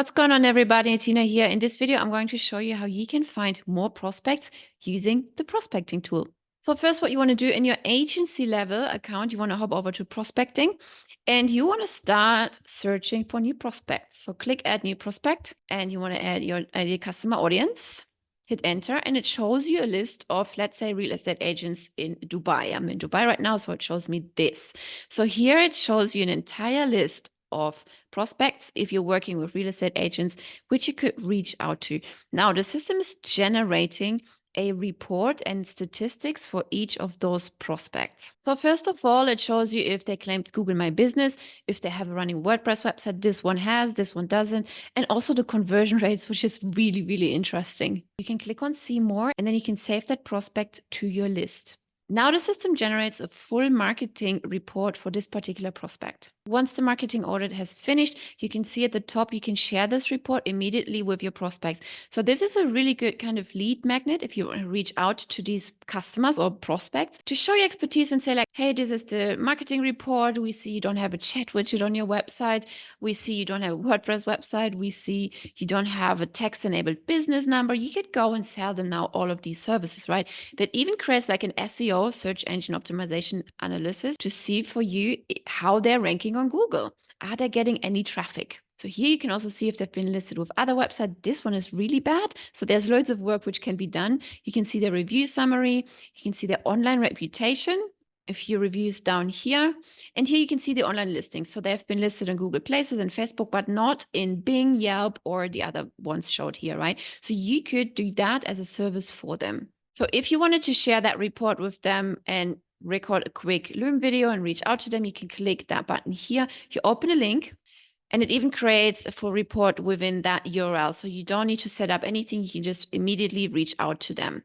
What's going on, everybody? Tina here. In this video, I'm going to show you how you can find more prospects using the prospecting tool. So first, what you want to do in your agency level account, you want to hop over to prospecting and you want to start searching for new prospects. So click add new prospect and you want to add your customer audience. Hit enter and it shows you a list of, let's say, real estate agents in Dubai. I'm in Dubai right now, so it shows me this. So here it shows you an entire list of prospects if you're working with real estate agents, which you could reach out to. Now, the system is generating a report and statistics for each of those prospects. So first of all, it shows you if they claimed Google My Business, if they have a running WordPress website, this one has, this one doesn't, and also the conversion rates, which is really, really interesting. You can click on see more, and then you can save that prospect to your list. Now the system generates a full marketing report for this particular prospect. Once the marketing audit has finished, you can see at the top, you can share this report immediately with your prospects. So this is a really good kind of lead magnet if you want to reach out to these customers or prospects to show your expertise and say like, hey, this is the marketing report. We see you don't have a chat widget on your website. We see you don't have a WordPress website. We see you don't have a text-enabled business number. You could go and sell them now all of these services, right? That even creates like an SEO, search engine optimization analysis, to see for you how they're ranking on Google. Are they getting any traffic? So here you can also see if they've been listed with other websites. This one is really bad. So there's loads of work which can be done. You can see their review summary. You can see their online reputation, a few reviews down here. And here you can see the online listings. So they've been listed on Google Places and Facebook, but not in Bing, Yelp, or the other ones showed here, right? So you could do that as a service for them. So if you wanted to share that report with them and record a quick Loom video and reach out to them, you can click that button here. You open a link and it even creates a full report within that URL. So you don't need to set up anything. You can just immediately reach out to them.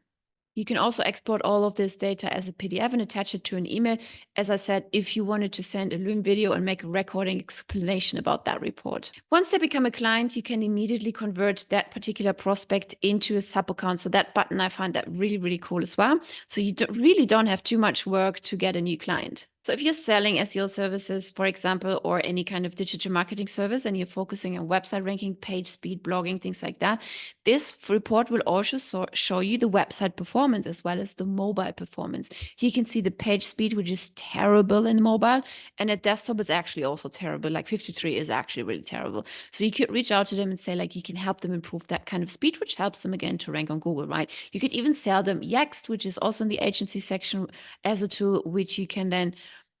You can also export all of this data as a PDF and attach it to an email. As I said, if you wanted to send a Loom video and make a recording explanation about that report. Once they become a client, you can immediately convert that particular prospect into a sub account. So that button, I find that really, really cool as well. So you really don't have too much work to get a new client. So if you're selling SEO services, for example, or any kind of digital marketing service, and you're focusing on website ranking, page speed, blogging, things like that, this report will also show you the website performance as well as the mobile performance. Here you can see the page speed, which is terrible in mobile, and at desktop it's actually also terrible. Like 53 is actually really terrible. So you could reach out to them and say like you can help them improve that kind of speed, which helps them again to rank on Google, right? You could even sell them Yext, which is also in the agency section, as a tool which you can then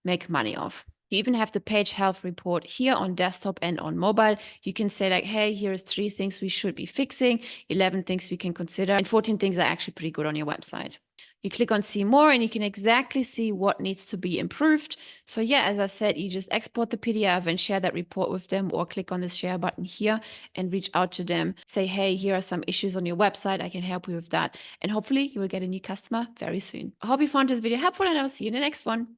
make money off. You even have the page health report here on desktop and on mobile. You can say like, hey, here's 3 things we should be fixing, 11 things we can consider, and 14 things are actually pretty good on your website. You click on see more and you can exactly see what needs to be improved. So yeah, as I said, you just export the PDF and share that report with them, or click on this share button here and reach out to them. Say, hey, here are some issues on your website. I can help you with that. And hopefully you will get a new customer very soon. I hope you found this video helpful and I will see you in the next one.